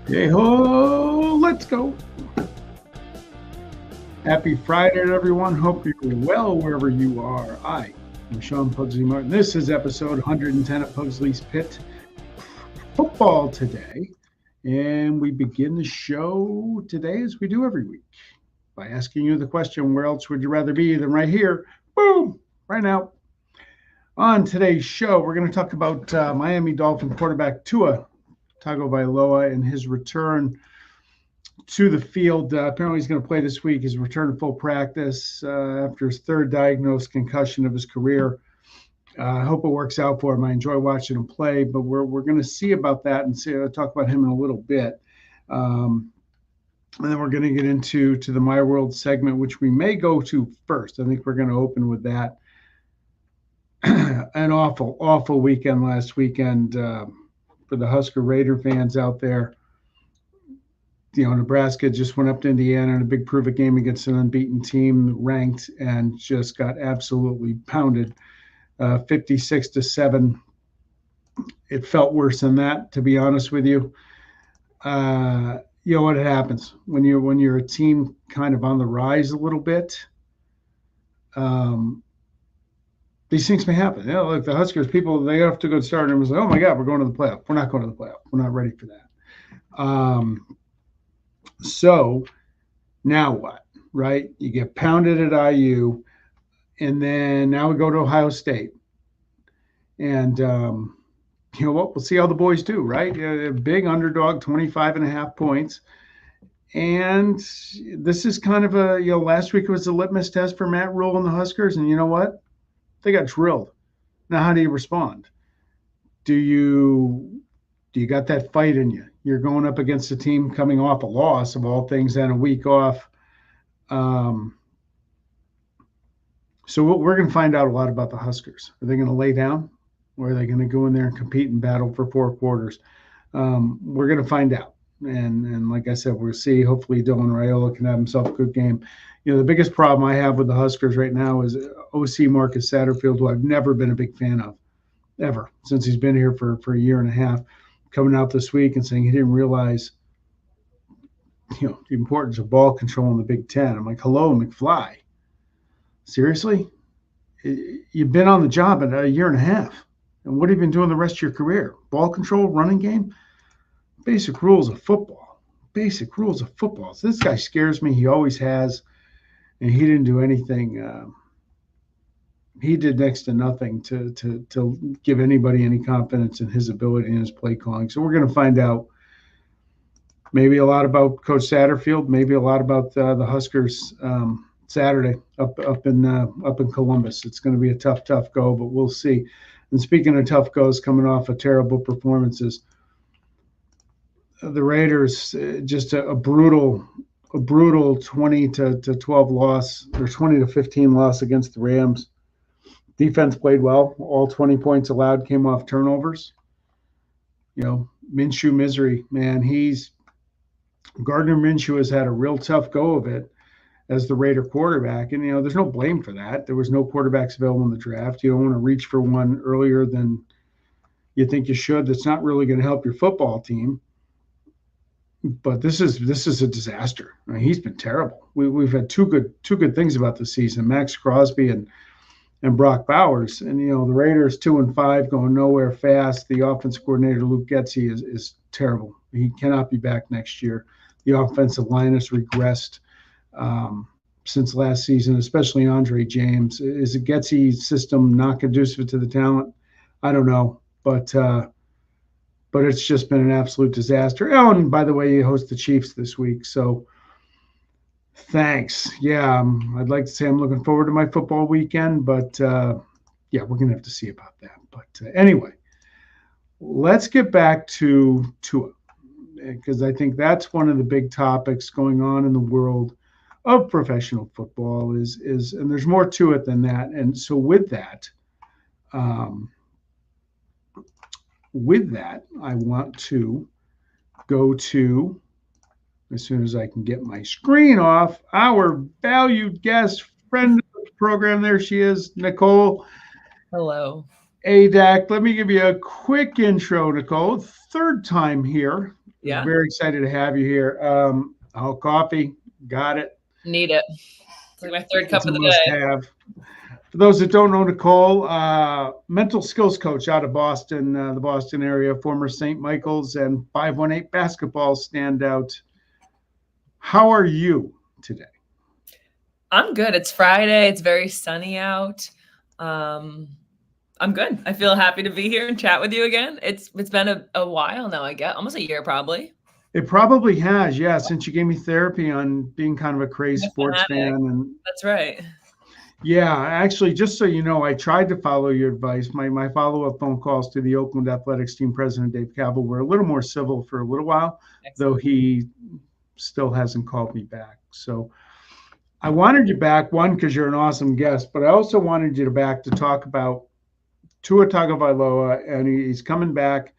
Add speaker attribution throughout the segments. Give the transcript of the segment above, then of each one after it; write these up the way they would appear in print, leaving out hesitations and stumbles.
Speaker 1: Hey ho, let's go. Happy Friday, everyone. Hope you're well wherever you are. I am Sean Pugsley Martin. This is episode 110 of Pugsley's Pit Football Today. And we begin the show today as we do every week by asking you the question, where else would you rather be than right here? Boom, right now. On today's show, we're going to talk about Miami Dolphin quarterback Tua Tagovailoa and his return to the field. Apparently, he's going to play this week. His return to full practice after his third diagnosed concussion of his career. I hope it works out for him. I enjoy watching him play, but we're going to see about that and talk about him in a little bit. And then we're going to get into the My World segment, which we may go to first. I think we're going to open with that. An awful weekend last weekend for the Husker Raider fans out there. Nebraska just went up to Indiana in a big prove-it game against an unbeaten team, ranked, and just got absolutely pounded, 56-7. It felt worse than that, to be honest with you. What happens when you're a team kind of on the rise a little bit. These things may happen. Like the Huskers, people, they have to go start and was like, oh my God, we're going to the playoff. We're not going to the playoff. We're not ready for that. So now what, right? You get pounded at IU, and then now we go to Ohio State. And you know what? We'll see how the boys do, right? Big underdog, 25.5 points. And this is kind of last week was a litmus test for Matt Rule and the Huskers. And you know what? They got drilled. Now, how do you respond? Do you got that fight in you? You're going up against a team coming off a loss of all things and a week off. So we're going to find out a lot about the Huskers. Are they going to lay down, or are they going to go in there and compete and battle for 4 quarters? We're going to find out. And like I said, we'll see. Hopefully Dylan Raiola can have himself a good game. The biggest problem I have with the Huskers right now is OC Marcus Satterfield, who I've never been a big fan of, ever, since he's been here for a year and a half, coming out this week and saying he didn't realize, the importance of ball control in the Big Ten. I'm like, hello, McFly. Seriously? You've been on the job in a year and a half. And what have you been doing the rest of your career? Ball control, running game? Basic rules of football. Basic rules of football. So this guy scares me. He always has. And he didn't do anything. He did next to nothing to give anybody any confidence in his ability and his play calling. So we're going to find out maybe a lot about Coach Satterfield, maybe a lot about the Huskers Saturday up in Columbus. It's going to be a tough go, but we'll see. And speaking of tough goes, coming off of terrible performances, the Raiders just a brutal 20-12 loss, or 20-15 loss against the Rams. Defense played well. All 20 points allowed came off turnovers. Minshew misery, man. Gardner Minshew has had a real tough go of it as the Raider quarterback. And, there's no blame for that. There was no quarterbacks available in the draft. You don't want to reach for one earlier than you think you should. That's not really going to help your football team. But this is a disaster. I mean, he's been terrible. We've had two good things about the season: Max Crosby and Brock Bowers. And the Raiders 2-5 going nowhere fast. The offensive coordinator Luke Getsy is terrible. He cannot be back next year. The offensive line has regressed since last season, especially Andre James. Is a Getsy system not conducive to the talent? I don't know, but it's just been an absolute disaster. Oh, and by the way, you host the Chiefs this week, so thanks. Yeah, I'd like to say I'm looking forward to my football weekend, but we're going to have to see about that. But anyway, let's get back to Tua, because I think that's one of the big topics going on in the world of professional football is and there's more to it than that. And so with that, I want to go to, as soon as I can get my screen off, our valued guest, friend of the program. There she is, Nicole.
Speaker 2: Hello.
Speaker 1: Adach. Let me give you a quick intro, Nicole. Third time here
Speaker 2: Yeah.
Speaker 1: Very excited to have you here. Coffee, got it.
Speaker 2: Need it. It's like my third cup
Speaker 1: It's a
Speaker 2: of the day.
Speaker 1: must-have. For those that don't know Nicole, mental skills coach out of Boston, the Boston area, former St. Michael's and 518 basketball standout. How are you today?
Speaker 2: I'm good. It's Friday. It's very sunny out. I'm good. I feel happy to be here and chat with you again. It's been a while now, I guess, almost a year probably.
Speaker 1: It probably has, yeah, since you gave me therapy on being kind of a crazy sports fan. And
Speaker 2: that's right.
Speaker 1: Yeah, actually, just so you know, I tried to follow your advice. My follow-up phone calls to the Oakland Athletics team president, Dave Cavill, were a little more civil for a little while, though he still hasn't called me back. So I wanted you back, one, because you're an awesome guest, but I also wanted you back to talk about Tua Tagovailoa, and he's coming back.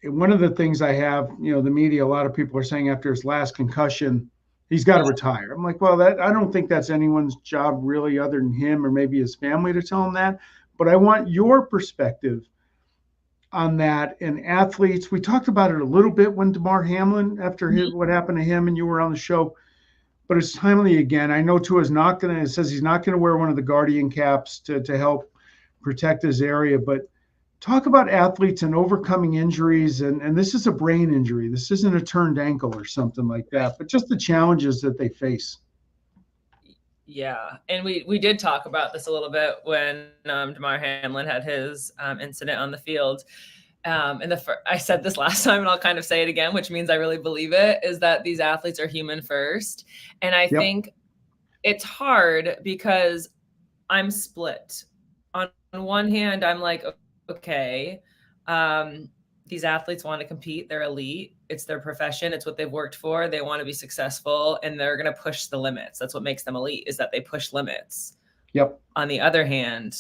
Speaker 1: And one of the things I have, the media, a lot of people are saying after his last concussion, he's got to retire. I'm like, well, I don't think that's anyone's job really other than him or maybe his family to tell him that. But I want your perspective on that. And athletes, we talked about it a little bit when Damar Hamlin, after what happened to him and you were on the show, but it's timely again. I know Tua's not going to, it says he's not going to wear one of the Guardian caps to help protect his area, but talk about athletes and overcoming injuries. And this is a brain injury. This isn't a turned ankle or something like that, but just the challenges that they face.
Speaker 2: Yeah. And we did talk about this a little bit when Damar Hamlin had his incident on the field. And I said this last time, and I'll kind of say it again, which means I really believe it, is that these athletes are human first. And I think it's hard because I'm split. On one hand, I'm like, okay, these athletes want to compete. They're elite. It's their profession. It's what they've worked for. They want to be successful, and they're going to push the limits. That's what makes them elite, is that they push limits.
Speaker 1: Yep.
Speaker 2: On the other hand,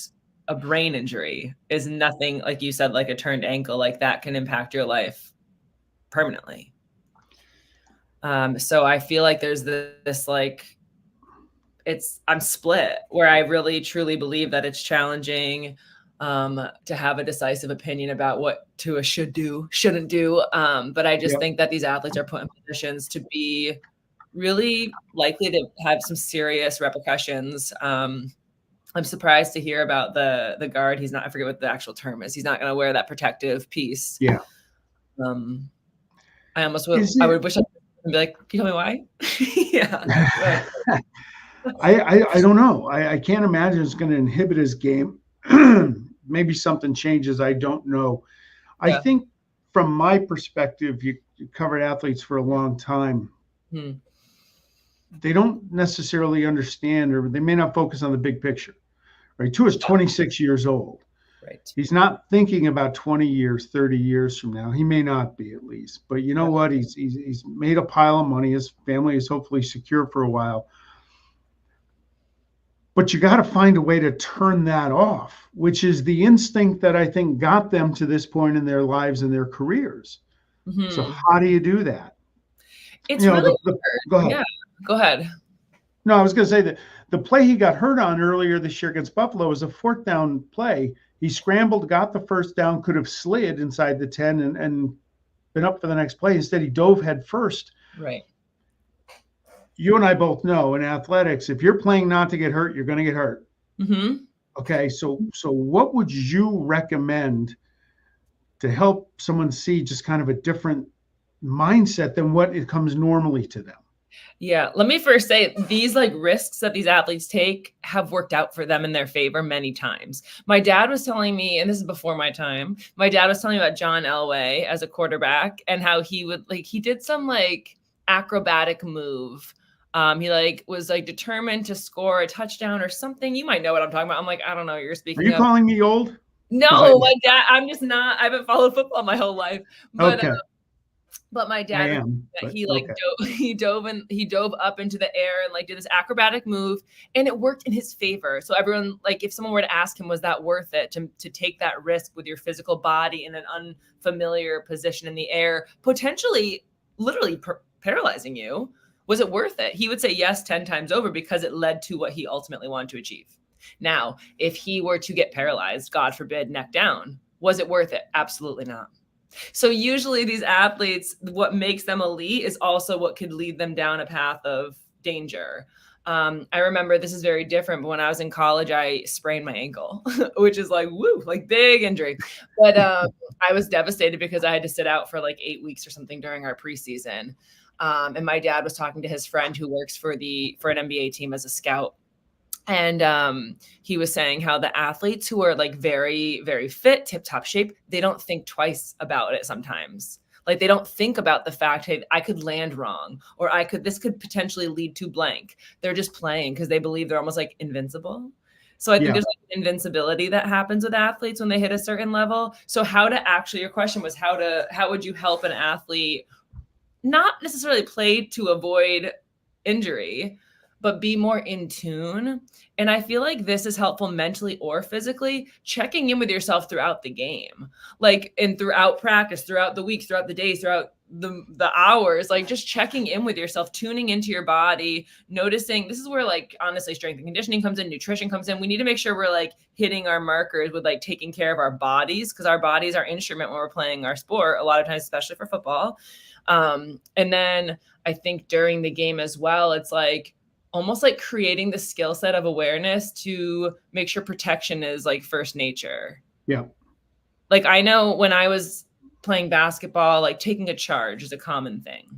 Speaker 2: a brain injury is nothing, like you said, like a turned ankle, like that can impact your life permanently. So I feel like there's this like, I'm split, where I really truly believe that it's challenging to have a decisive opinion about what Tua should do, shouldn't do. But I just think that these athletes are put in positions to be really likely to have some serious repercussions. I'm surprised to hear about the guard. He's not, I forget what the actual term is. He's not going to wear that protective piece.
Speaker 1: Yeah.
Speaker 2: I almost would, I would wish I could be like, can you tell me why? Yeah.
Speaker 1: I don't know. I can't imagine it's going to inhibit his game. Maybe something changes. I don't know. I think from my perspective, you covered athletes for a long time. They don't necessarily understand, or they may not focus on the big picture. Right? Tua is 26 years old.
Speaker 2: Right.
Speaker 1: He's not thinking about 20 years, 30 years from now. He may not be, at least. But you know what? He's made a pile of money. His family is hopefully secure for a while. But you got to find a way to turn that off, which is the instinct that I think got them to this point in their lives and their careers. So how do you do that?
Speaker 2: It's really hard.
Speaker 1: Go ahead.
Speaker 2: Yeah, go ahead.
Speaker 1: No, I was going to say that the play he got hurt on earlier this year against Buffalo was a fourth down play. He scrambled, got the first down, could have slid inside the 10 and been up for the next play. Instead, he dove head first.
Speaker 2: Right.
Speaker 1: You and I both know in athletics, if you're playing not to get hurt, you're going to get hurt. Okay, so what would you recommend to help someone see just kind of a different mindset than what it comes normally to them?
Speaker 2: Yeah. Let me first say these like risks that these athletes take have worked out for them in their favor many times. My dad was telling me, and this is before my time, my dad was telling me about John Elway as a quarterback and how he did some like acrobatic move. He was determined to score a touchdown or something. You might know what I'm talking about. I'm like, I don't know. You're speaking.
Speaker 1: Are you calling me old?
Speaker 2: No, my dad, I'm just not. I haven't followed football my whole life. But,
Speaker 1: okay.
Speaker 2: But my dad, he dove up into the air and did this acrobatic move, and it worked in his favor. So everyone, if someone were to ask him, was that worth it to take that risk with your physical body in an unfamiliar position in the air, potentially literally paralyzing you? Was it worth it? He would say yes 10 times over because it led to what he ultimately wanted to achieve. Now, if he were to get paralyzed, God forbid, neck down, was it worth it? Absolutely not. So usually these athletes, what makes them elite is also what could lead them down a path of danger. I remember this is very different, but when I was in college, I sprained my ankle, which is like, woo, like big injury. But I was devastated because I had to sit out for like 8 weeks or something during our preseason. And my dad was talking to his friend who works for an NBA team as a scout. And he was saying how the athletes who are like very, very fit, tip top shape, they don't think twice about it sometimes. Like they don't think about the fact, hey, I could land wrong, or this could potentially lead to blank. They're just playing because they believe they're almost like invincible. So I think there's like invincibility that happens with athletes when they hit a certain level. So your question was how would you help an athlete not necessarily play to avoid injury, but be more in tune? And I feel like this is helpful mentally or physically, checking in with yourself throughout the game, like, and throughout practice, throughout the week, throughout the days, throughout the hours, like just checking in with yourself, tuning into your body, noticing. This is where like honestly strength and conditioning comes in, nutrition comes in. We need to make sure we're like hitting our markers with like taking care of our bodies, because our bodies are instrument when we're playing our sport a lot of times, especially for football. And then I think during the game as well, it's like almost like creating the skill set of awareness to make sure protection is like first nature.
Speaker 1: Yeah.
Speaker 2: Like I know when I was playing basketball, like taking a charge is a common thing.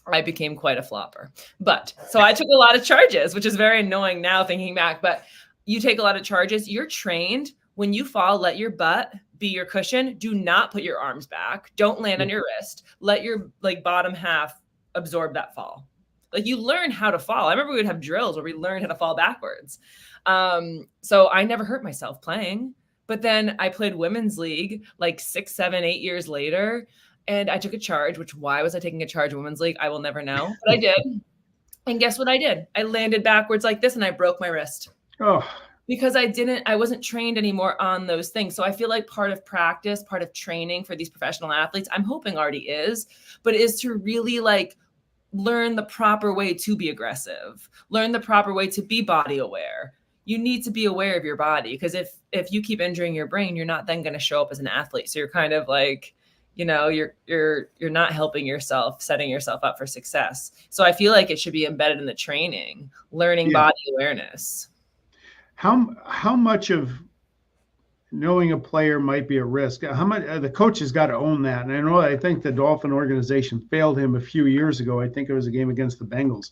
Speaker 2: I became quite a flopper. But so I took a lot of charges, which is very annoying now thinking back. But you take a lot of charges. You're trained when you fall, let your butt be your cushion. Do not put your arms back. Don't land on your wrist. Let your like bottom half absorb that fall. Like you learn how to fall. I remember we would have drills where we learned how to fall backwards. So I never hurt myself playing. But then I played women's league like 6, 7, 8 years later. And I took a charge, which why was I taking a charge in women's league? I will never know, but I did. And guess what I did? I landed backwards like this and I broke my wrist.
Speaker 1: Oh.
Speaker 2: Because I wasn't trained anymore on those things. So I feel like part of practice, part of training for these professional athletes, I'm hoping already is, but is to really like learn the proper way to be aggressive, learn the proper way to be body aware. You need to be aware of your body, because if you keep injuring your brain, you're not then going to show up as an athlete. So you're kind of like, you're not helping yourself, setting yourself up for success. So I feel like it should be embedded in the training, learning body awareness.
Speaker 1: How much of knowing a player might be a risk? How much the coach has got to own that? And I think the Dolphin organization failed him a few years ago. I think it was a game against the Bengals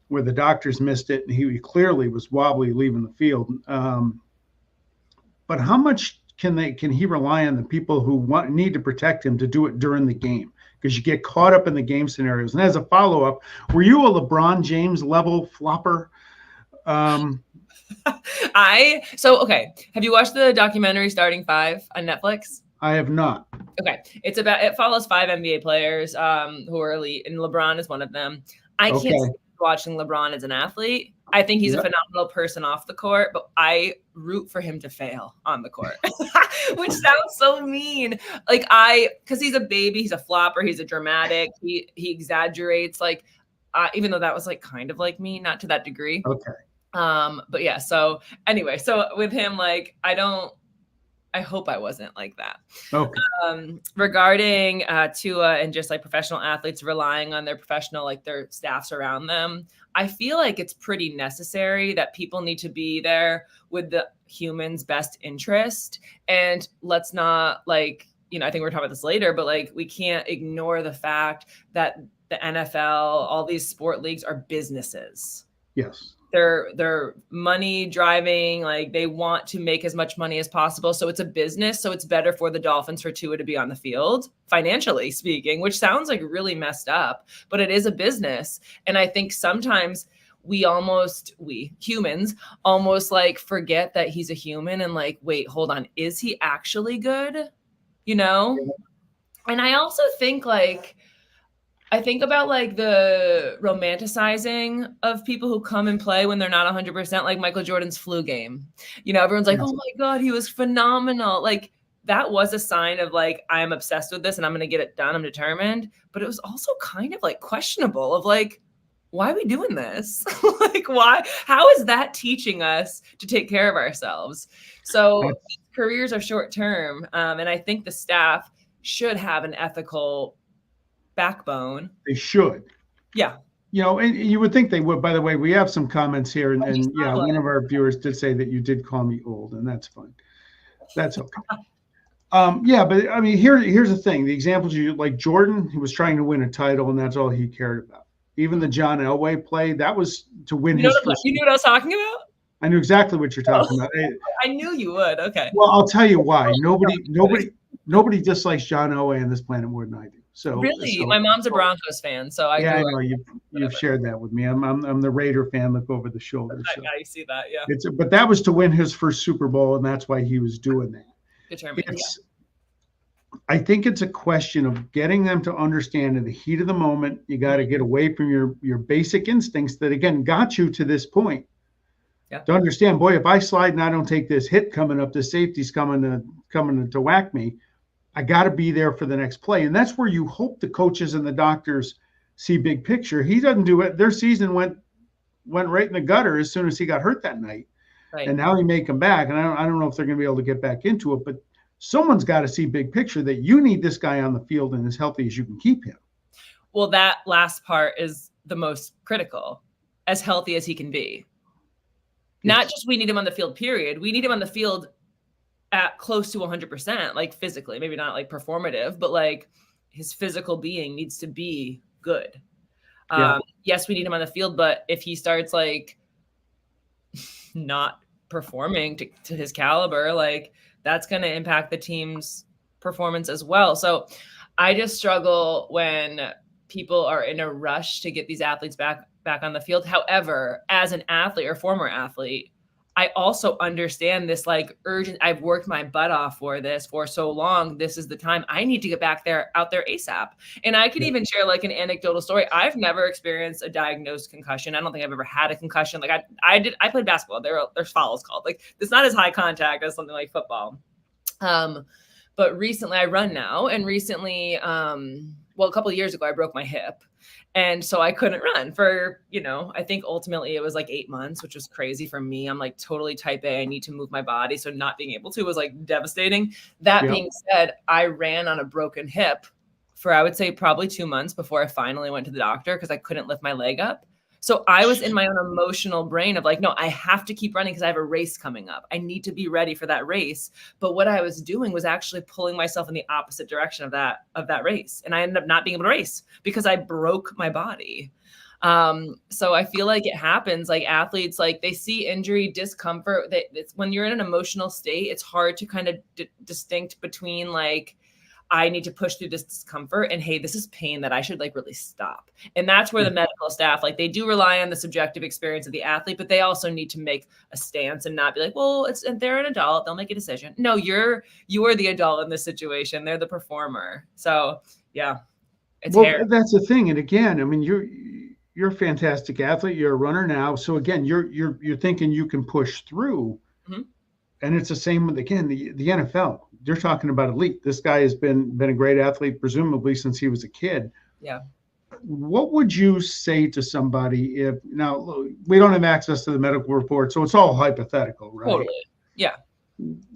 Speaker 1: where the doctors missed it, and he clearly was wobbly leaving the field. But how much can he rely on the people who need to protect him to do it during the game? Because you get caught up in the game scenarios. And as a follow-up, were you a LeBron James level flopper?
Speaker 2: Okay. Have you watched the documentary Starting Five on Netflix?
Speaker 1: I have not.
Speaker 2: Okay. It follows 5 NBA players who are elite, and LeBron is one of them. I can't see watching LeBron as an athlete. I think he's a phenomenal person off the court, but I root for him to fail on the court, which sounds so mean. Like because he's a baby, he's a flopper, he's a dramatic, he exaggerates. Like, even though that was like kind of like me, not to that degree.
Speaker 1: Okay.
Speaker 2: But yeah, so anyway, so with him, like, I hope I wasn't like that.
Speaker 1: Okay.
Speaker 2: Regarding Tua and just like professional athletes relying on their professional, like their staffs around them, I feel like it's pretty necessary that people need to be there with the human's best interest. And let's not like, I think we're talking about this later, but like we can't ignore the fact that the NFL, all these sport leagues are businesses.
Speaker 1: Yes.
Speaker 2: They're money driving, like they want to make as much money as possible. So it's a business. So it's better for the Dolphins for Tua to be on the field, financially speaking, which sounds like really messed up, but it is a business. And I think sometimes we humans almost like forget that he's a human and like, wait, hold on. Is he actually good? And I also think I think about like the romanticizing of people who come and play when they're not 100%, like Michael Jordan's flu game. Everyone's like, oh my God, he was phenomenal. Like that was a sign of like, I'm obsessed with this and I'm going to get it done. I'm determined. But it was also kind of like questionable of like, why are we doing this? Like, why? How is that teaching us to take care of ourselves? So careers are short term. And I think the staff should have an ethical backbone.
Speaker 1: They should.
Speaker 2: Yeah.
Speaker 1: And you would think they would. By the way, we have some comments here, and yeah, one of our viewers did say that you did call me old, and that's fine. That's okay. Yeah, but I mean, here's the thing: the examples you like, Jordan, he was trying to win a title, and that's all he cared about. Even the John Elway play, that was to win his first.
Speaker 2: You knew what I was talking about?
Speaker 1: I knew exactly what you're talking about.
Speaker 2: I knew you would. Okay.
Speaker 1: Well, I'll tell you why. Nobody dislikes John Elway on this planet more than I do. So
Speaker 2: really, my mom's a Broncos fan, so I
Speaker 1: know you've shared that with me. I'm the Raider fan. Look over the shoulder.
Speaker 2: So. I see that. Yeah.
Speaker 1: But that was to win his first Super Bowl, and that's why he was doing that.
Speaker 2: Determined.
Speaker 1: I think it's a question of getting them to understand in the heat of the moment, you got to get away from your basic instincts that again got you to this point. Yeah. To understand, boy, if I slide and I don't take this hit coming up, the safety's coming to whack me. I got to be there for the next play. And that's where you hope the coaches and the doctors see big picture. He doesn't do it. Their season went right in the gutter as soon as he got hurt that night. Right. And now he may come back. And I don't know if they're going to be able to get back into it, but someone's got to see big picture that you need this guy on the field and as healthy as you can keep him.
Speaker 2: Well, that last part is the most critical, as healthy as he can be. Yes. Not just we need him on the field, period. We need him on the field at close to 100%, like physically, maybe not like performative, but like his physical being needs to be good. Yeah. Yes, we need him on the field, but if he starts like not performing to his caliber, like that's going to impact the team's performance as well. So I just struggle when people are in a rush to get these athletes back on the field. However, as an athlete or former athlete, I also understand this like urgent. I've worked my butt off for this for so long. This is the time I need to get out there ASAP. And I could even share like an anecdotal story. I've never experienced a diagnosed concussion. I don't think I've ever had a concussion. Like I played basketball. There's fouls called. Like it's not as high contact as something like football. But recently I run now, and recently, a couple of years ago, I broke my hip. And so I couldn't run for, I think ultimately it was like 8 months, which was crazy for me. I'm like totally type A. I need to move my body. So not being able to was like devastating. That being said, I ran on a broken hip for, I would say, probably 2 months before I finally went to the doctor because I couldn't lift my leg up. So I was in my own emotional brain of like, no, I have to keep running because I have a race coming up. I need to be ready for that race. But what I was doing was actually pulling myself in the opposite direction of that race. And I ended up not being able to race because I broke my body. So I feel like it happens, like athletes, like they see injury, discomfort. It's when you're in an emotional state, it's hard to kind of distinct between like, I need to push through this discomfort and hey, this is pain that I should like really stop. And that's where the medical staff, like they do rely on the subjective experience of the athlete, but they also need to make a stance and not be like, well, they're an adult, they'll make a decision. No, you are the adult in this situation. They're the performer. So yeah, it's
Speaker 1: that's the thing. And again, I mean, you're a fantastic athlete. You're a runner now. So again, you're thinking you can push through. Mm-hmm. And it's the same with, again, the NFL. You're talking about elite. This guy has been a great athlete, presumably since he was a kid.
Speaker 2: Yeah.
Speaker 1: What would you say to somebody if, now we don't have access to the medical report, so it's all hypothetical, right?
Speaker 2: Totally. Yeah.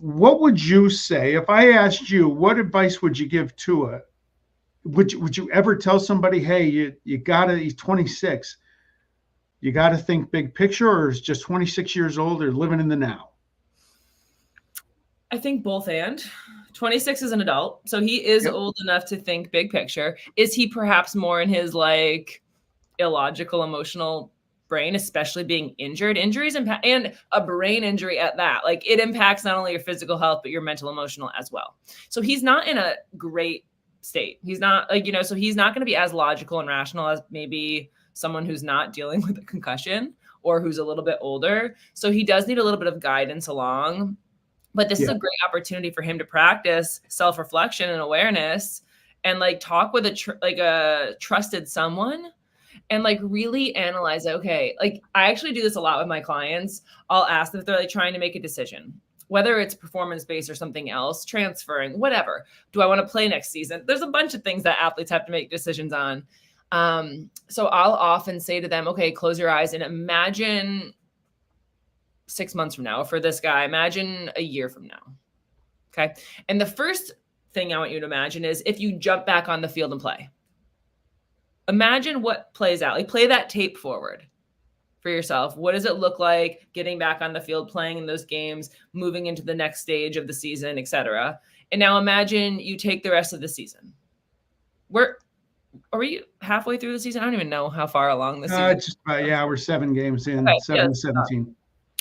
Speaker 1: What would you say if I asked you, what advice would you give Tua? Would you ever tell somebody, hey, you gotta, he's 26, you gotta think big picture, or is just 26 years old or living in the now?
Speaker 2: I think both and. 26 is an adult, so he is old enough to think big picture. Is he perhaps more in his like illogical, emotional brain, especially being injured? Injuries impact, and a brain injury at that. Like it impacts not only your physical health, but your mental, emotional as well. So he's not in a great state. He's not like, so he's not going to be as logical and rational as maybe someone who's not dealing with a concussion or who's a little bit older. So he does need a little bit of guidance along. But this is a great opportunity for him to practice self-reflection and awareness and like talk with a trusted someone and like really analyze, okay, like I actually do this a lot with my clients. I'll ask them if they're like trying to make a decision, whether it's performance-based or something else, transferring, whatever. Do I want to play next season? There's a bunch of things that athletes have to make decisions on. So I'll often say to them, okay, close your eyes and imagine 6 months from now. For this guy, imagine a year from now. Okay. And the first thing I want you to imagine is if you jump back on the field and play. Imagine what plays out. Like, play that tape forward for yourself. What does it look like getting back on the field, playing in those games, moving into the next stage of the season, etc.? And now imagine you take the rest of the season. Are we halfway through the season? I don't even know how far along the season.
Speaker 1: We're 7 games in, okay, 7 to 17.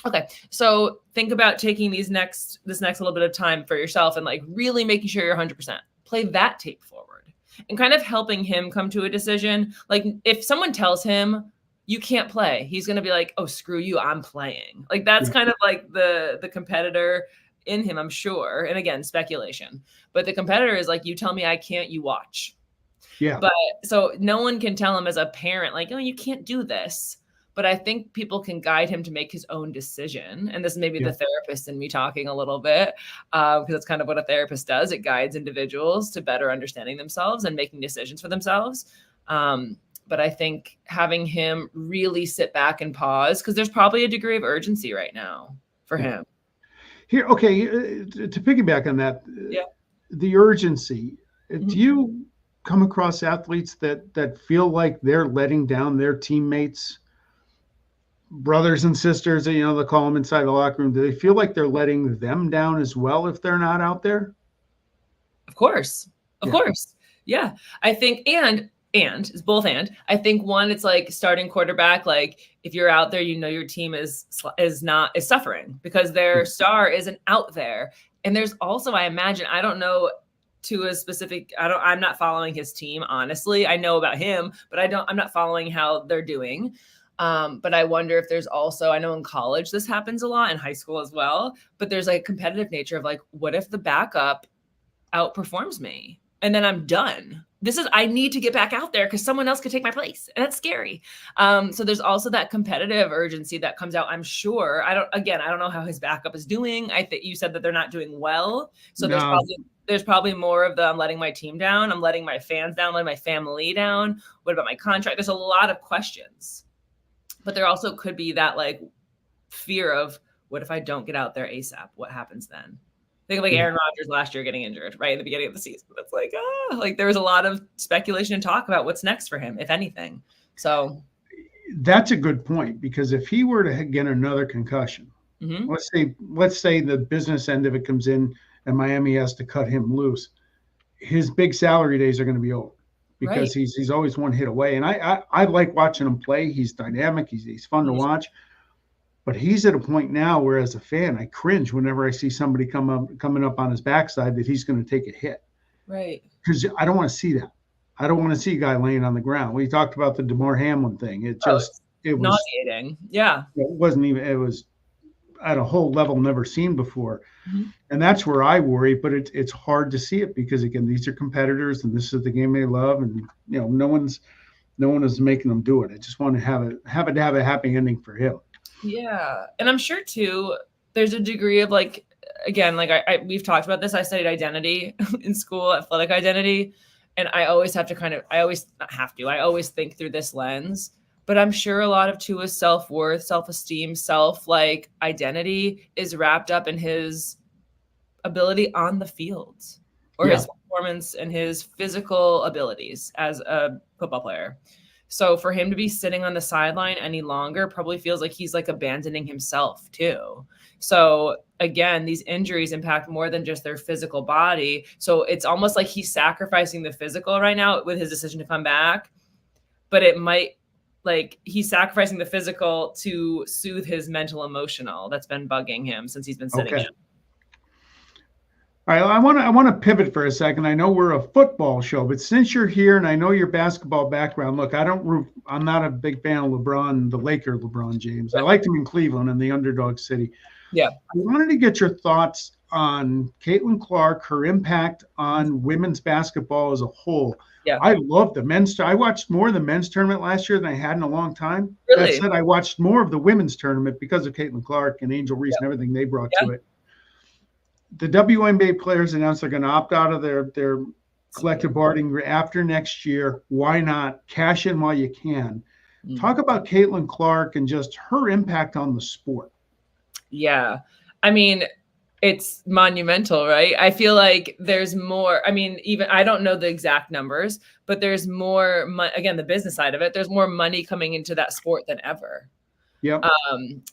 Speaker 2: Okay, so think about taking this next little bit of time for yourself and like really making sure you're 100%. Play that tape forward and kind of helping him come to a decision. Like, if someone tells him you can't play, he's going to be like, oh, screw you, I'm playing. Like, that's kind of like the competitor in him, I'm sure. And again, speculation. But the competitor is like, you tell me I can't, you watch.
Speaker 1: Yeah.
Speaker 2: But so no one can tell him as a parent, like, oh, you can't do this. But I think people can guide him to make his own decision. And this may be the therapist in me talking a little bit, because that's kind of what a therapist does. It guides individuals to better understanding themselves and making decisions for themselves. But I think having him really sit back and pause, because there's probably a degree of urgency right now for him.
Speaker 1: Here, okay, to piggyback on that, the urgency. Do you come across athletes that feel like they're letting down their teammates, brothers and sisters, they call them inside the locker room? Do they feel like they're letting them down as well if they're not out there?
Speaker 2: Of course. Yeah. I think, and it's both. And I think one, it's like starting quarterback. Like, if you're out there, your team is suffering because their star isn't out there. And there's also, I imagine, I don't know to a specific, I'm not following his team, honestly. I know about him, but I'm not following how they're doing. But I wonder if there's also, I know in college this happens a lot, in high school as well, but there's like a competitive nature of like, what if the backup outperforms me and then I'm done? I need to get back out there because someone else could take my place. And that's scary. So there's also that competitive urgency that comes out, I'm sure. I don't know how his backup is doing. I think you said that they're not doing well. So there's probably more of I'm letting my team down. I'm letting my fans down, letting my family down. What about my contract? There's a lot of questions. But there also could be that like fear of, what if I don't get out there ASAP? What happens then? Think of like Aaron Rodgers last year getting injured right at the beginning of the season. It's like, like there was a lot of speculation and talk about what's next for him, if anything. So
Speaker 1: that's a good point, because if he were to get another concussion, let's say the business end of it comes in and Miami has to cut him loose, his big salary days are going to be over. Because he's always one hit away. And I like watching him play. He's dynamic. He's fun to watch. But he's at a point now where, as a fan, I cringe whenever I see somebody coming up on his backside that he's going to take a hit.
Speaker 2: Right.
Speaker 1: Because I don't want to see that. I don't want to see a guy laying on the ground. We talked about the Damar Hamlin thing. It was
Speaker 2: nauseating. Yeah.
Speaker 1: It was at a whole level never seen before. And that's where I worry, but it's hard to see it because, again, these are competitors and this is the game they love, and no one is making them do it. I just want to have a happy ending for him.
Speaker 2: Yeah. And I'm sure too, there's a degree of like, again, like we've talked about this. I studied identity in school, athletic identity. And I always I always think through this lens, but I'm sure a lot of Tua's self-worth, self-esteem, identity is wrapped up in his ability on the field or his performance and his physical abilities as a football player. So for him to be sitting on the sideline any longer probably feels like he's like abandoning himself too. So again, these injuries impact more than just their physical body. So it's almost like he's sacrificing the physical right now with his decision to come back, but it might like he's sacrificing the physical to soothe his mental emotional that's been bugging him since he's been sitting in.
Speaker 1: All right, I want to pivot for a second. I know we're a football show, but since you're here and I know your basketball background, look, I'm not a big fan of LeBron, the Laker LeBron James. I liked him in Cleveland and the underdog city.
Speaker 2: Yeah.
Speaker 1: I wanted to get your thoughts on Caitlin Clark, her impact on women's basketball as a whole.
Speaker 2: Yeah.
Speaker 1: I love the men's. I watched more of the men's tournament last year than I had in a long time.
Speaker 2: Really?
Speaker 1: That said, I watched more of the women's tournament because of Caitlin Clark and Angel Reese and everything they brought to it. The WNBA players announced they're going to opt out of their collective bargaining after next year. Why not cash in while you can? Talk about Caitlin Clark and just her impact on the sport.
Speaker 2: Yeah. I mean, It's monumental, right? I feel like there's more. I mean, even I don't know the exact numbers, but there's more. Again, the business side of it. There's more money coming into that sport than ever.
Speaker 1: Yep.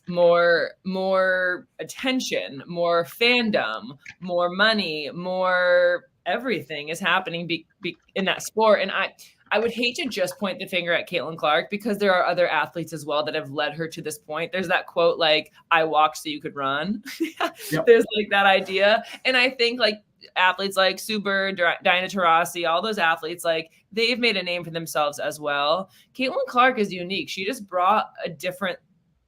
Speaker 2: More attention, more fandom, more money, more everything is happening in that sport. And I would hate to just point the finger at Caitlin Clark, because there are other athletes as well that have led her to this point. There's that quote, like, I walked so you could run.
Speaker 1: Yep.
Speaker 2: There's like that idea. And I think like athletes like Sue Bird, Diana Taurasi, all those athletes, like they've made a name for themselves as well. Caitlin Clark is unique. She just brought a different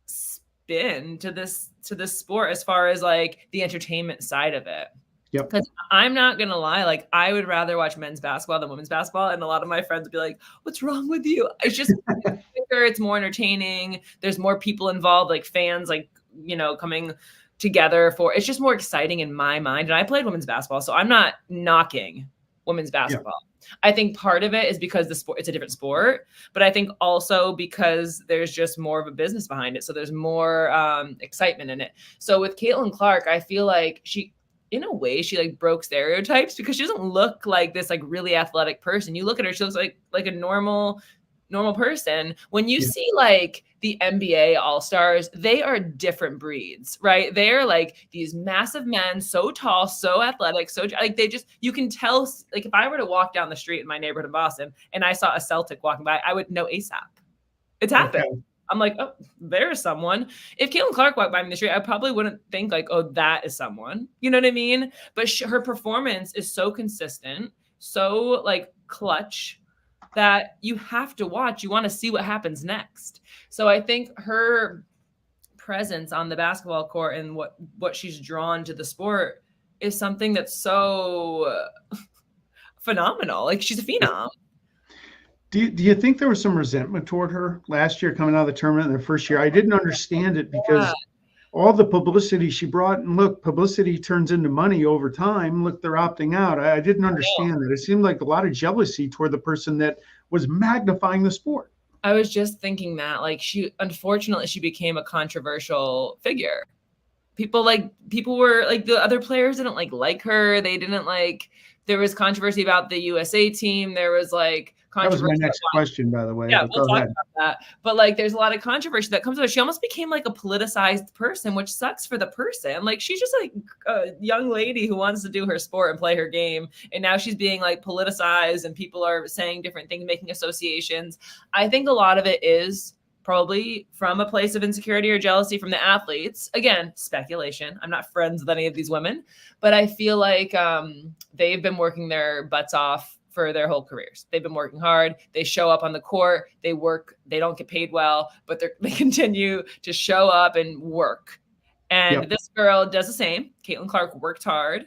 Speaker 2: spin to this sport as far as like the entertainment side of it.
Speaker 1: Yep.
Speaker 2: Because I'm not gonna lie, like I would rather watch men's basketball than women's basketball, and a lot of my friends would be like, "What's wrong with you?" It's just quicker, it's more entertaining. There's more people involved, like fans, like coming together for. It's just more exciting in my mind. And I played women's basketball, so I'm not knocking women's basketball. Yeah. I think part of it is because the sport, it's a different sport, but I think also because there's just more of a business behind it. So there's more excitement in it. So with Caitlin Clark, I feel like she, in a way, she like broke stereotypes, because she doesn't look like this like really athletic person. You look at her, she looks like a normal person. When you see like the NBA All-Stars, they are different breeds, right? They're like these massive men, so tall, so athletic, so like they just, you can tell, like if I were to walk down the street in my neighborhood in Boston and I saw a Celtic walking by, I would know ASAP. It's happened. Okay. I'm like, oh, there's someone. If Caitlin Clark walked by me in the street, I probably wouldn't think like, oh, that is someone. You know what I mean? But her performance is so consistent, so like clutch, that you have to watch. You want to see what happens next. So I think her presence on the basketball court and what she's drawn to the sport is something that's so phenomenal. Like she's a phenom.
Speaker 1: Do you think there was some resentment toward her last year coming out of the tournament in the first year? I didn't understand it because all the publicity she brought, and look, publicity turns into money over time. Look, they're opting out. I didn't understand that. It seemed like a lot of jealousy toward the person that was magnifying the sport.
Speaker 2: I was just thinking that, like, unfortunately, she became a controversial figure. People were like, the other players didn't like her. They didn't like, there was controversy about the USA team. There was like controversy.
Speaker 1: That was my next question, by the way.
Speaker 2: Yeah, we'll talk about that. But like, there's a lot of controversy that comes with her. She almost became like a politicized person, which sucks for the person. Like, she's just like a young lady who wants to do her sport and play her game. And now she's being like politicized, and people are saying different things, making associations. I think a lot of it is probably from a place of insecurity or jealousy from the athletes. Again, speculation. I'm not friends with any of these women, but I feel like they've been working their butts off for their whole careers. They've been working hard. They show up on the court. They work. They don't get paid well, but they continue to show up and work. And This girl does the same. Caitlin Clark worked hard.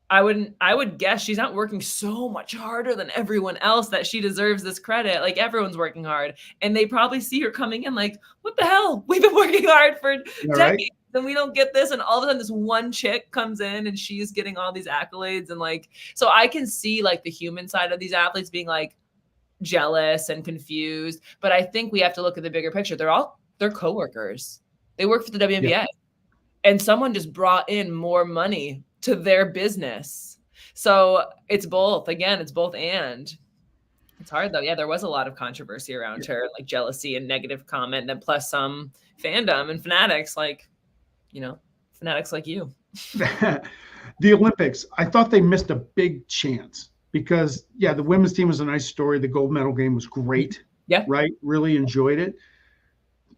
Speaker 2: I would guess she's not working so much harder than everyone else that she deserves this credit. Like, everyone's working hard, and they probably see her coming in like, what the hell? We've been working hard for decades, and we don't get this. And all of a sudden this one chick comes in and she's getting all these accolades. And like, so I can see like the human side of these athletes being like jealous and confused, but I think we have to look at the bigger picture. They're coworkers. They work for the WNBA, and someone just brought in more money to their business. So it's both. Again, it's both. And it's hard though. Yeah, there was a lot of controversy around her, like jealousy and negative comment, and then plus some fandom and fanatics like you.
Speaker 1: The Olympics, I thought they missed a big chance because, the women's team was a nice story. The gold medal game was great.
Speaker 2: Yeah.
Speaker 1: Right? Really enjoyed it.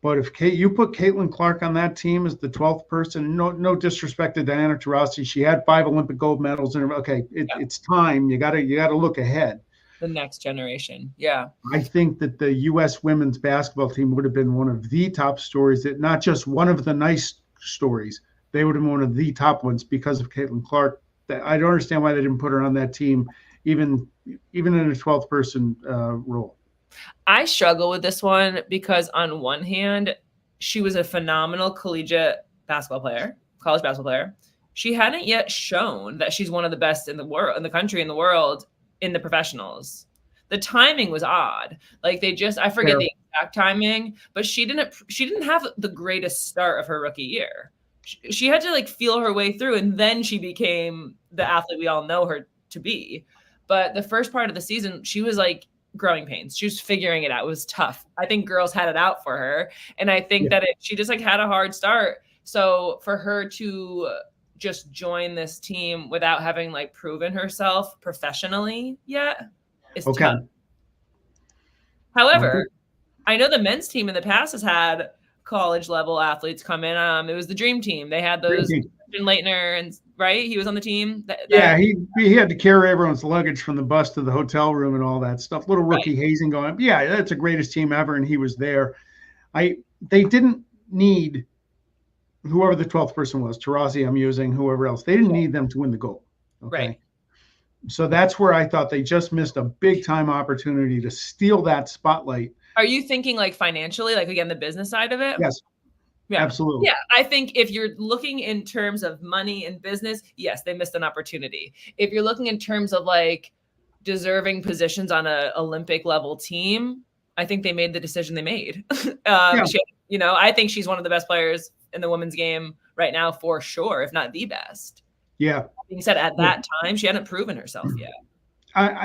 Speaker 1: But if you put Caitlin Clark on that team as the 12th person, no disrespect to Diana Taurasi, she had 5 Olympic gold medals. And it's time. You gotta look ahead.
Speaker 2: The next generation. Yeah.
Speaker 1: I think that the U.S. women's basketball team would have been one of the top stories, that not just one of the nice stories. They would have been one of the top ones because of Caitlin Clark. I don't understand why they didn't put her on that team, even in a 12th person role.
Speaker 2: I struggle with this one because on one hand, she was a phenomenal college basketball player. She hadn't yet shown that she's one of the best in the world, in the country, in the world, in the professionals. The timing was odd. Like I forget the exact timing, but she didn't have the greatest start of her rookie year. she had to like feel her way through, and then she became the athlete we all know her to be. But the first part of the season, she was like growing pains. She was figuring it out. It was tough. I think girls had it out for her. And I think that she just like had a hard start. So for her to just join this team without having like proven herself professionally yet is tough. However, I know the men's team in the past has had college level athletes come in. It was the dream team. They had those Leitner, and right, he was on the team.
Speaker 1: He had to carry everyone's luggage from the bus to the hotel room and all that stuff. Little rookie hazing going. Yeah, that's the greatest team ever, and he was there. They didn't need whoever the 12th person was, Taurasi, I'm using, whoever else. They didn't need them to win the gold. Okay.
Speaker 2: Right.
Speaker 1: So that's where I thought they just missed a big time opportunity to steal that spotlight.
Speaker 2: Are you thinking like financially, like again, the business side of it?
Speaker 1: Yes. Yeah. Absolutely.
Speaker 2: Yeah. I think if you're looking in terms of money and business, yes, they missed an opportunity. If you're looking in terms of like deserving positions on an Olympic level team, I think they made the decision they made. I think she's one of the best players in the women's game right now, for sure, if not the best.
Speaker 1: Yeah.
Speaker 2: Being said, at that time, she hadn't proven herself yet.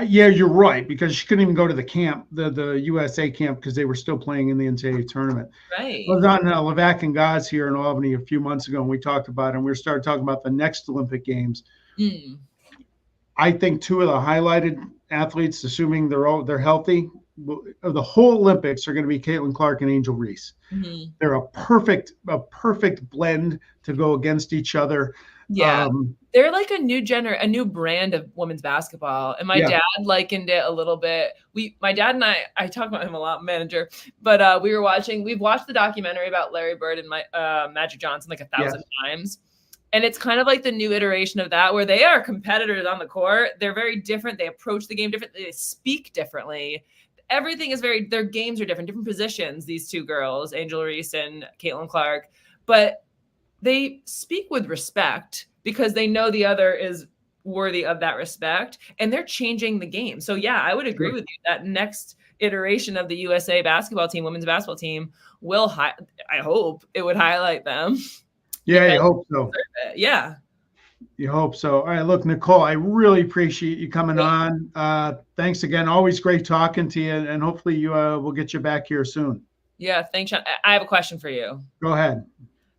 Speaker 1: Yeah, you're right, because she couldn't even go to the camp, the USA camp, because they were still playing in the NCAA tournament.
Speaker 2: Right.
Speaker 1: I was on Levac and Gaz here in Albany a few months ago, and we talked about it, and we started talking about the next Olympic Games. I think two of the highlighted athletes, assuming they're healthy, of the whole Olympics are going to be Caitlin Clark and Angel Reese. They're a perfect blend to go against each other.
Speaker 2: Yeah. They're like a new brand of women's basketball. And my dad likened it a little bit. My dad and I talk about him a lot, manager, but we've watched the documentary about Larry Bird and Magic Johnson like 1,000 times. And it's kind of like the new iteration of that, where they are competitors on the court. They're very different. They approach the game differently. They speak differently. Everything is their games are different positions, these two girls, Angel Reese and Caitlin Clark. But they speak with respect because they know the other is worthy of that respect, and they're changing the game. So yeah, I would agree with you that next iteration of the USA basketball team, women's basketball team, I hope it would highlight them.
Speaker 1: Yeah, I hope so.
Speaker 2: Yeah.
Speaker 1: You hope so. All right, look, Nicole, I really appreciate you coming on. Thanks again. Always great talking to you, and hopefully we'll get you back here soon.
Speaker 2: Yeah, thanks, Sean. I have a question for you.
Speaker 1: Go ahead.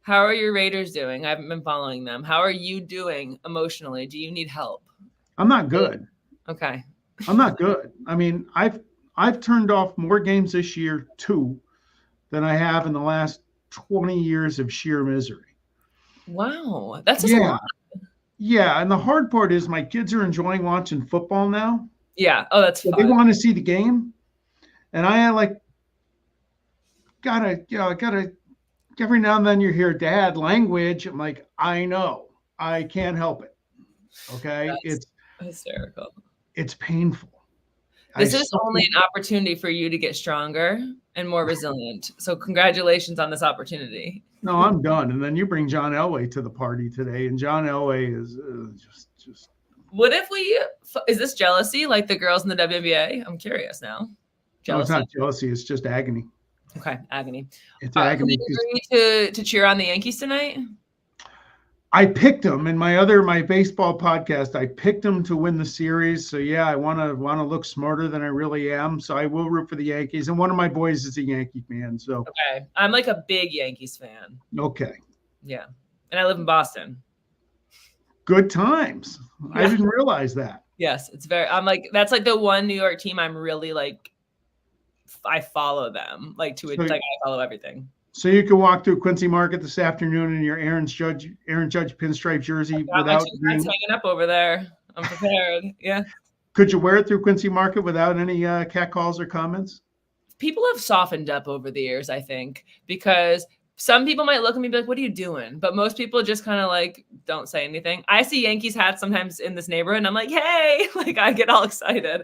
Speaker 2: How are your Raiders doing? I haven't been following them. How are you doing emotionally? Do you need help?
Speaker 1: I'm not good.
Speaker 2: Okay.
Speaker 1: I'm not good. I mean, I've turned off more games this year, too, than I have in the last 20 years of sheer misery.
Speaker 2: Wow. That's just a lot.
Speaker 1: Yeah, and the hard part is my kids are enjoying watching football now.
Speaker 2: Yeah. Oh, that's fun.
Speaker 1: They want to see the game, and I gotta. Every now and then you hear dad language. I'm like, I know, I can't help it. Okay, it's
Speaker 2: hysterical.
Speaker 1: It's painful.
Speaker 2: This is only an opportunity for you to get stronger and more resilient. So congratulations on this opportunity.
Speaker 1: No, I'm done. And then you bring John Elway to the party today, and John Elway is just.
Speaker 2: What if is this jealousy like the girls in the WNBA? I'm curious now.
Speaker 1: Jealousy. No, it's not jealousy. It's just agony.
Speaker 2: Okay, agony.
Speaker 1: It's agony.
Speaker 2: Can you agree to cheer on the Yankees tonight?
Speaker 1: I picked them in my baseball podcast. I picked them to win the series. So yeah, I want to look smarter than I really am. So I will root for the Yankees. And one of my boys is a Yankee fan. So
Speaker 2: okay, I'm like a big Yankees fan.
Speaker 1: Okay.
Speaker 2: Yeah, and I live in Boston.
Speaker 1: Good times. Yeah. I didn't realize that.
Speaker 2: Yes, that's like the one New York team I'm really like. I follow them I follow everything.
Speaker 1: So you can walk through Quincy Market this afternoon in your Aaron Judge pinstripe jersey without
Speaker 2: hanging up over there. I'm prepared. Yeah.
Speaker 1: Could you wear it through Quincy Market without any catcalls or comments?
Speaker 2: People have softened up over the years, I think, because some people might look at me and be like, "What are you doing?" But most people just kind of like don't say anything. I see Yankees hats sometimes in this neighborhood, and I'm like, "Hey!" Like I get all excited.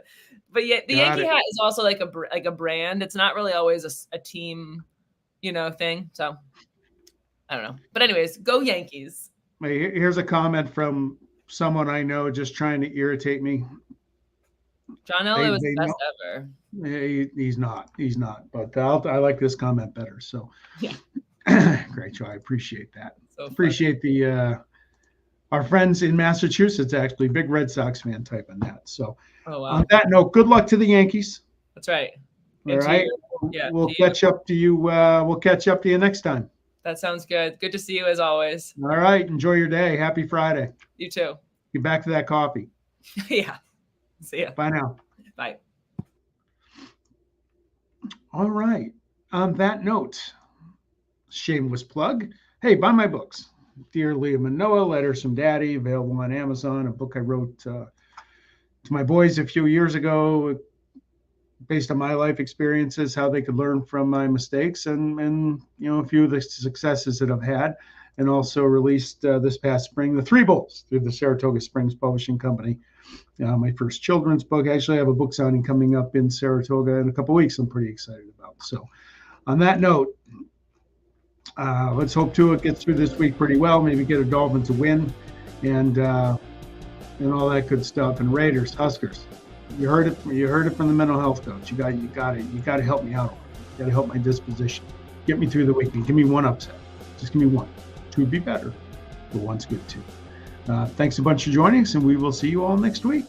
Speaker 2: But yet the Yankee hat is also like a brand. It's not really always a team, thing. So I don't know. But anyways, go Yankees.
Speaker 1: Here's a comment from someone I know just trying to irritate me.
Speaker 2: John Elway was the best ever.
Speaker 1: He's not. But I like this comment better. So
Speaker 2: yeah.
Speaker 1: Great, Joe. I appreciate that.
Speaker 2: So
Speaker 1: appreciate the our friends in Massachusetts, actually, big Red Sox fan type on that. So
Speaker 2: oh, wow.
Speaker 1: on that note, good luck to the Yankees.
Speaker 2: That's right.
Speaker 1: All right. We'll catch up to you. We'll catch up to you next time.
Speaker 2: That sounds good. Good to see you as always.
Speaker 1: All right. Enjoy your day. Happy Friday.
Speaker 2: You too.
Speaker 1: Get back to that coffee.
Speaker 2: Yeah. See ya.
Speaker 1: Bye now.
Speaker 2: Bye.
Speaker 1: All right. On that note, shameless plug. Hey, buy my books. Dear Leah Manoa, Letters from Daddy, available on Amazon. A book I wrote to my boys a few years ago, based on my life experiences, how they could learn from my mistakes, and a few of the successes that I've had. And also released this past spring, The Three Bulls, through the Saratoga Springs Publishing Company. My first children's book. Actually, I have a book signing coming up in Saratoga in a couple of weeks. I'm pretty excited about. So, on that note, let's hope Tua gets through this week pretty well. Maybe get a Dolphins a win, and all that good stuff. And Raiders, Huskers. You heard it. You heard it from the mental health coach. You got to help me out. You got to help my disposition. Get me through the week and give me one upset. Just give me one. Two would be better, but one's good too. Thanks a bunch for joining us, and we will see you all next week.